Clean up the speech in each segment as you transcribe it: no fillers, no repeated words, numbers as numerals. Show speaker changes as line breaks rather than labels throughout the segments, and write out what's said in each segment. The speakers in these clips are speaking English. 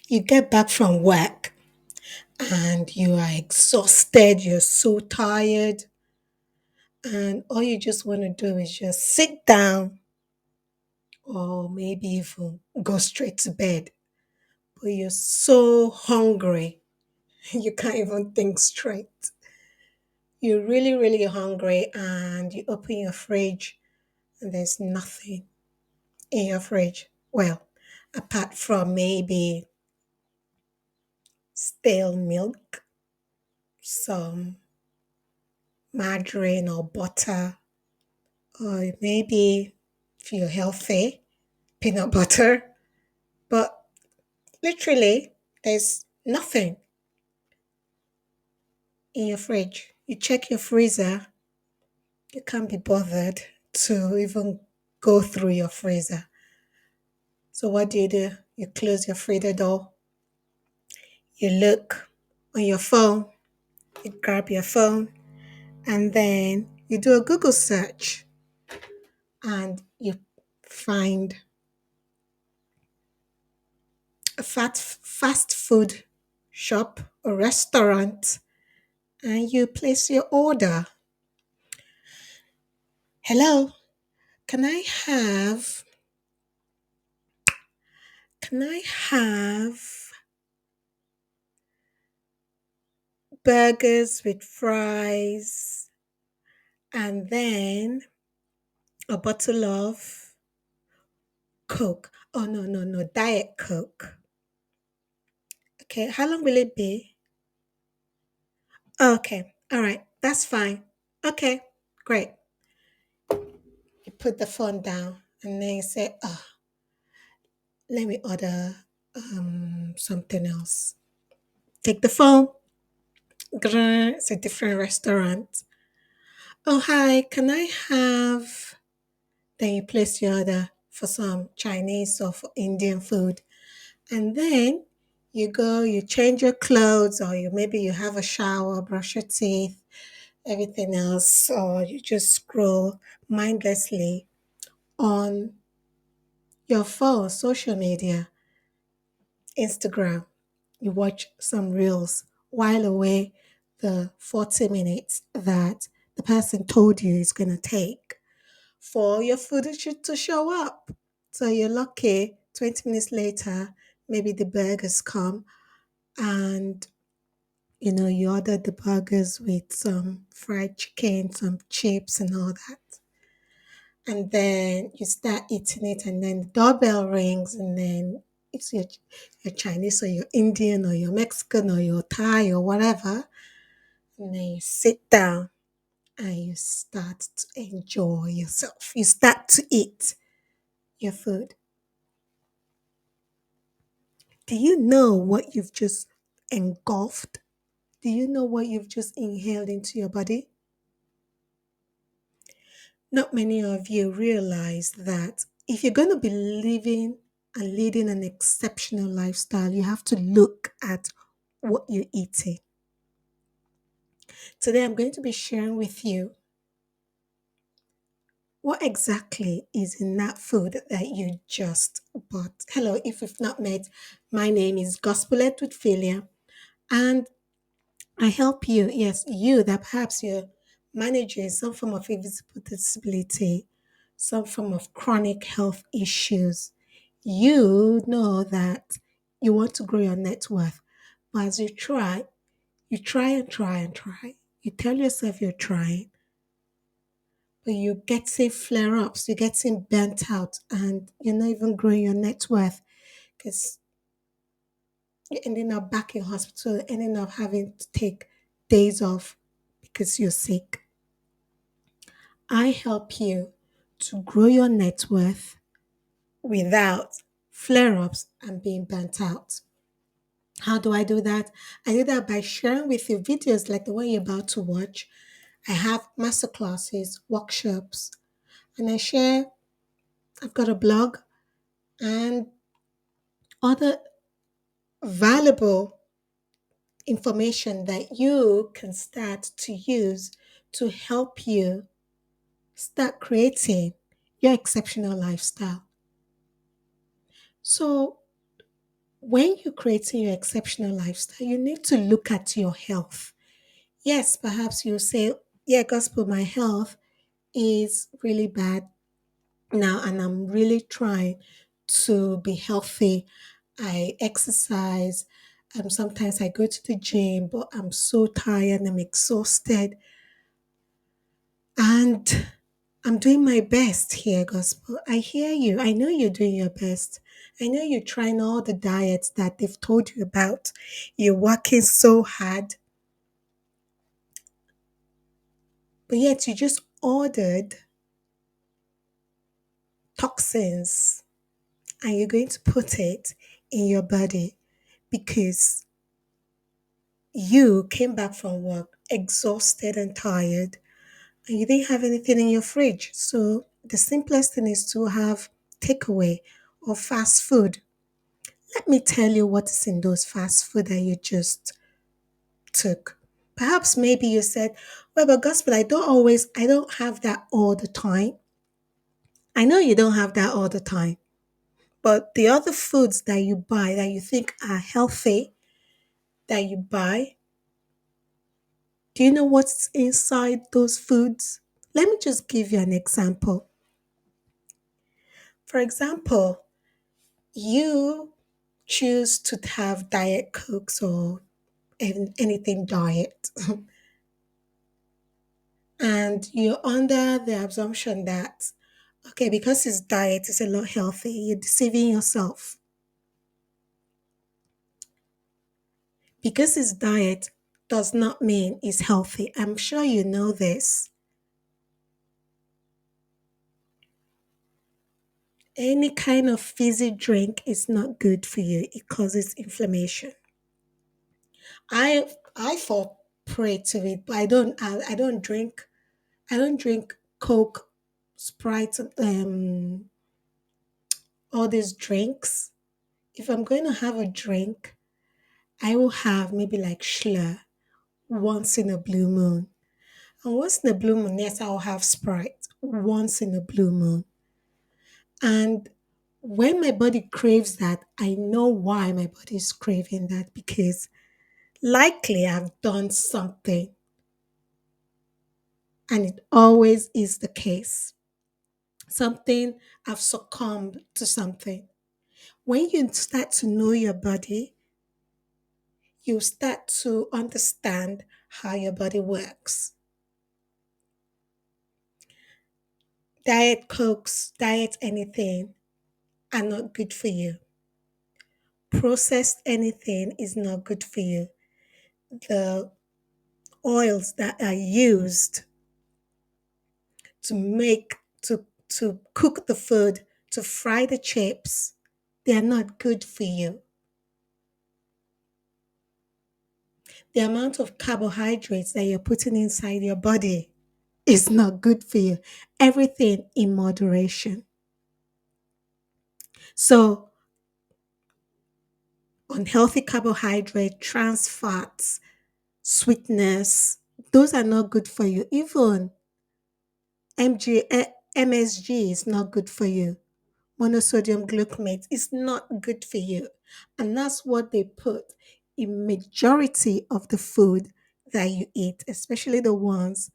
You get back from work and you are exhausted, you're so tired, and all you just want to do is just sit down or maybe even go straight to bed. But you're so hungry, you can't even think straight. You're really, really hungry, and you open your fridge, and there's nothing in your fridge. Well, apart from maybe stale milk, some margarine or butter, or maybe if you're healthy, peanut butter. But literally, there's nothing in your fridge. You check your freezer, you can't be bothered to even go through your freezer. So, what do? You close your freezer door, you look on your phone, you grab your phone, and then you do a Google search and you find a fast food shop or restaurant and you place your order. Hello, can I have can I have burgers with fries and then a bottle of Coke? Oh no, no, no, Diet Coke. Okay, how long will it be? Okay, all right, that's fine. Okay, great. You put the phone down and then you say, oh, let me order something else. Take the phone. Grr, it's a different restaurant. Oh, hi, can I have? Then you place your order for some Chinese or for Indian food. And then you go, you change your clothes, or maybe you have a shower, brush your teeth, everything else, or you just scroll mindlessly on your phone, social media, Instagram. You watch some reels while away the 40 minutes that the person told you is going to take for your food to show up. So you're lucky 20 minutes later, maybe the burgers come and you order the burgers with some fried chicken, some chips and all that. And then you start eating it and then the doorbell rings and then it's your Chinese or your Indian or your Mexican or your Thai or whatever. And then you sit down and you start to enjoy yourself. You start to eat your food. Do you know what you've just engulfed? Do you know what you've just inhaled into your body? Not many of you realize that if you're going to be living and leading an exceptional lifestyle, you have to look at what you're eating. Today, I'm going to be sharing with you what exactly is in that food that you just bought. Hello, if we've not met, my name is Gospel Eadweardfilia, and I help you, yes, you that perhaps you're managing some form of invisible disability, some form of chronic health issues. You know that you want to grow your net worth, but as you try and try and try. You tell yourself you're trying, but you're getting flare ups, you're getting burnt out, and you're not even growing your net worth because you're ending up back in hospital, ending up having to take days off because you're sick. I help you to grow your net worth without flare ups and being burnt out. How do I do that? I do that by sharing with you videos like the one you're about to watch. I have masterclasses, workshops, and I've got a blog and other valuable information that you can start to use to help you start creating your exceptional lifestyle. So, When you're creating your exceptional lifestyle, you need to look at your health. Yes, perhaps you say, yeah, gospel, my health is really bad now, and I'm really trying to be healthy. I exercise. Sometimes I go to the gym, but I'm so tired, I'm exhausted. And I'm doing my best here, Gospel. I hear you. I know you're doing your best. I know you're trying all the diets that they've told you about. You're working so hard, but yet you just ordered toxins and you're going to put it in your body because you came back from work exhausted and tired and you didn't have anything in your fridge. So the simplest thing is to have takeaway or fast food. Let me tell you what is in those fast food that you just took. Perhaps maybe you said, well, but gospel, I don't have that all the time. I know you don't have that all the time, but the other foods that you buy that you think are healthy, that you buy, do you know what's inside those foods? Let me just give you an example. For example, you choose to have diet cokes or anything diet, and you're under the assumption that, okay, because his diet is a lot healthy, you're deceiving yourself. Because his diet does not mean he's healthy. I'm sure you know this. Any kind of fizzy drink is not good for you. It causes inflammation. I fall prey to it, but I don't drink Coke, Sprite, all these drinks. If I'm going to have a drink, I will have maybe like Schler once in a blue moon. And once in a blue moon, yes, I'll have Sprite once in a blue moon. And when my body craves that, I know why my body is craving that because likely I've done something, and it always is the case. Something, I've succumbed to something. When you start to know your body, you start to understand how your body works. Diet cokes, diet anything are not good for you. Processed anything is not good for you. The oils that are used to make to cook the food, to fry the chips, they are not good for you. The amount of carbohydrates that you're putting inside your body is not good for you. Everything in moderation. So, unhealthy carbohydrate, trans fats, sweetness, those are not good for you. Even MSG is not good for you. Monosodium glutamate is not good for you. And that's what they put in majority of the food that you eat, especially the ones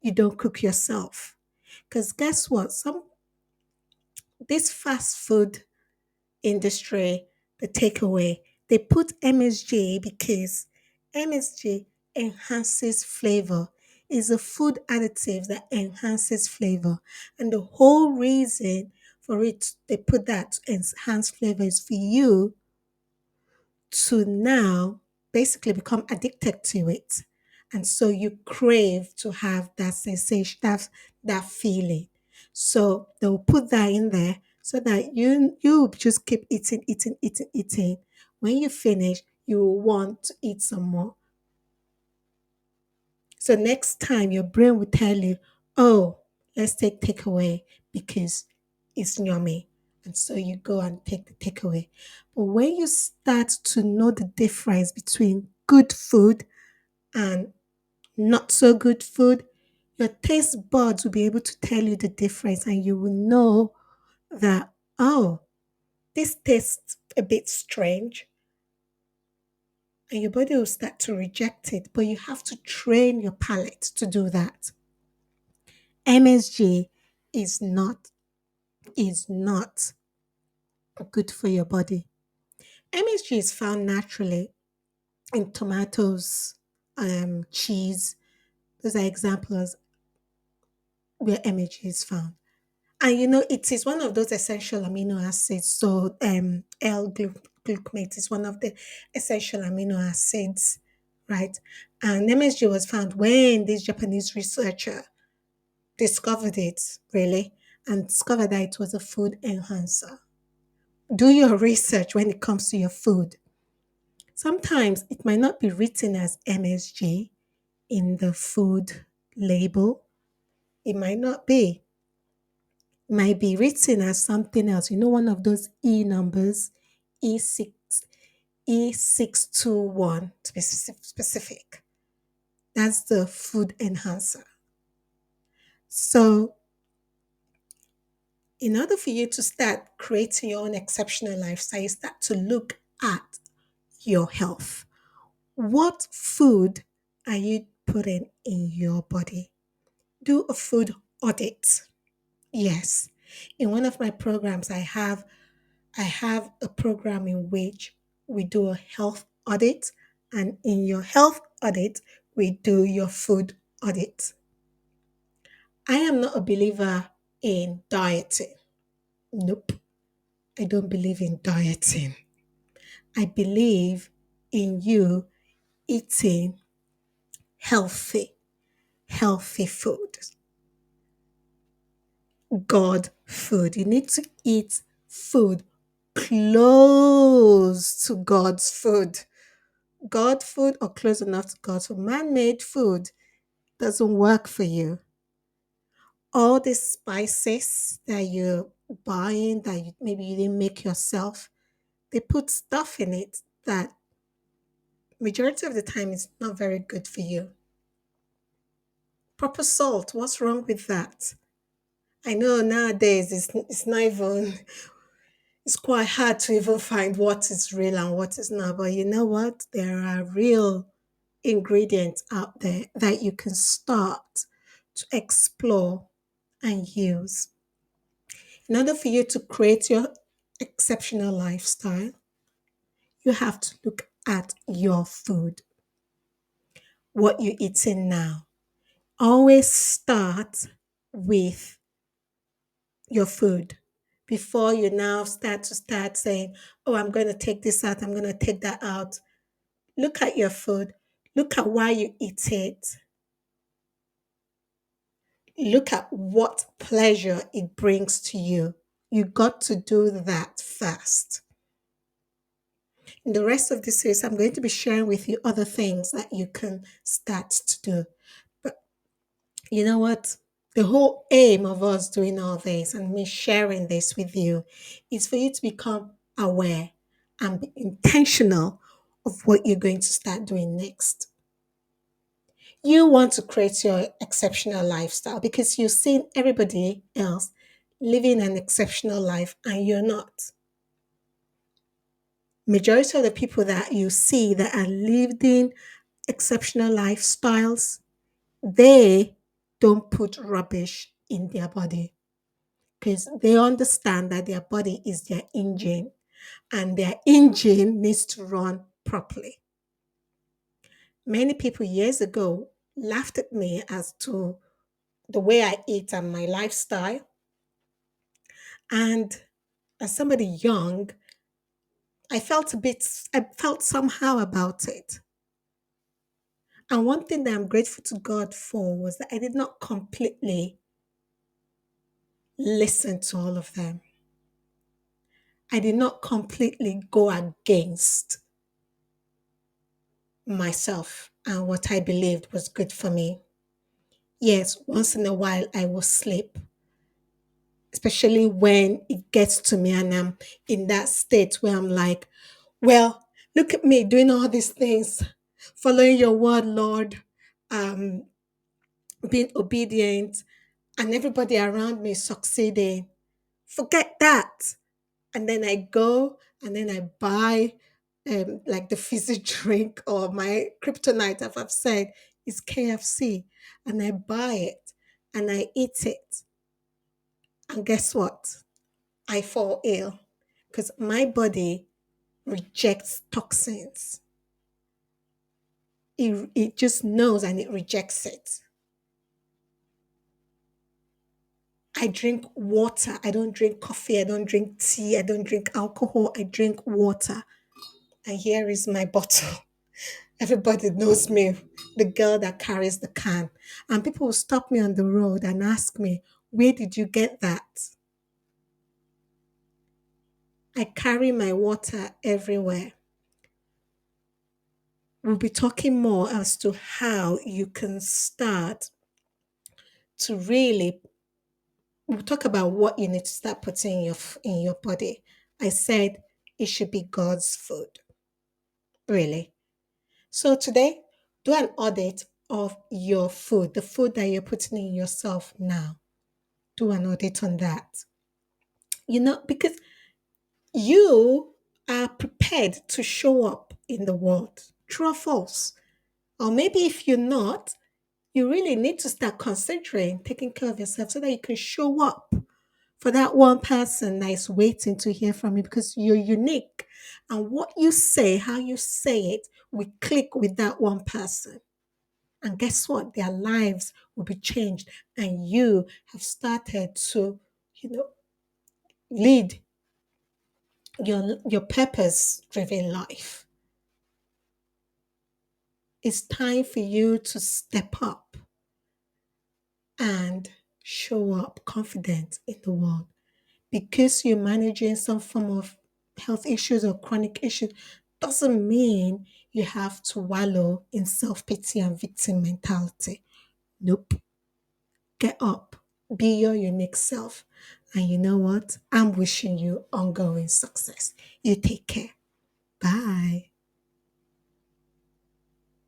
you don't cook yourself. Because guess what? This fast food industry, the takeaway, they put MSG because MSG enhances flavor. Is a food additive that enhances flavor. And the whole reason for it, they put that to enhance flavor is for you to now basically become addicted to it. And so you crave to have that sensation, that feeling. So they'll put that in there so that you just keep eating, eating, eating, eating. When you finish, you will want to eat some more. So next time your brain will tell you, oh, let's take takeaway because it's yummy. And so you go and take the takeaway. But when you start to know the difference between good food and not so good food, your taste buds will be able to tell you the difference and you will know that, oh, this tastes a bit strange. and your body will start to reject it. But you have to train your palate to do that. MSG is not good for your body. MSG is found naturally in tomatoes, cheese. Those are examples where MSG is found. And it is one of those essential amino acids. So L-glutamate is one of the essential amino acids, right? And MSG was found when this Japanese researcher discovered it, really, and discovered that it was a food enhancer. Do your research when it comes to your food. Sometimes it might not be written as MSG in the food label. It might not be. It might be written as something else. One of those E numbers, E6, E621 to be specific. That's the food enhancer. So, in order for you to start creating your own exceptional lifestyle, you start to look at your health. What food are you putting in your body? Do a food audit. Yes. In one of my programs, I have a program in which we do a health audit, and in your health audit, we do your food audit. I am not a believer in dieting. Nope. I don't believe in dieting. I believe in you eating healthy, healthy food. God food. You need to eat food close to God's food. God food or close enough to God's food. Man-made food doesn't work for you. All the spices that you're buying that maybe you didn't make yourself, they put stuff in it that majority of the time is not very good for you. Proper salt, what's wrong with that? I know nowadays it's not even it's quite hard to even find what is real and what is not. But you know what? There are real ingredients out there that you can start to explore and use. In order for you to create your exceptional lifestyle, you have to look at your food, what you're eating now. Always start with your food before you now start saying, oh, I'm going to take this out, I'm going to take that out. Look at your food. Look at why you eat it. Look at what pleasure it brings to you. You got to do that first. In the rest of this series, I'm going to be sharing with you other things that you can start to do. But you know what? The whole aim of us doing all this and me sharing this with you is for you to become aware and be intentional of what you're going to start doing next. You want to create your exceptional lifestyle because you've seen everybody else living an exceptional life and you're not. Majority of the people that you see that are living exceptional lifestyles, they don't put rubbish in their body because they understand that their body is their engine and their engine needs to run properly. Many people years ago laughed at me as to the way I eat and my lifestyle. And as somebody young, I felt somehow about it. And one thing that I'm grateful to God for was that I did not completely listen to all of them. I did not completely go against myself and what I believed was good for me. Yes, once in a while I will slip, especially when it gets to me and I'm in that state where I'm like, well, look at me doing all these things, following your word, Lord, um, being obedient, and everybody around me succeeding. Forget that. And then I go and then I buy like the fizzy drink or my kryptonite, as I've said, is KFC. And I buy it and I eat it. And guess what? I fall ill because my body rejects toxins. It just knows and it rejects it. I drink water. I don't drink coffee. I don't drink tea. I don't drink alcohol. I drink water. And here is my bottle. Everybody knows me, the girl that carries the can. And people will stop me on the road and ask me, where did you get that? I carry my water everywhere. We'll be talking more as to how you can start to really, we'll talk about what you need to start putting in your body. I said it should be God's food, really. So today, do an audit of your food, the food that you're putting in yourself now. Do an audit on that. Because you are prepared to show up in the world. True or false? Or maybe if you're not, you really need to start considering taking care of yourself so that you can show up for that one person that is waiting to hear from you because you're unique. And what you say, how you say it, will click with that one person. And guess what? Their lives will be changed. And you have started to, lead your purpose driven life. It's time for you to step up and show up confident in the world because you're managing some form of health issues or chronic issues doesn't mean you have to wallow in self-pity and victim mentality. Nope. Get up, be your unique self. And you know what? I'm wishing you ongoing success. You take care. Bye.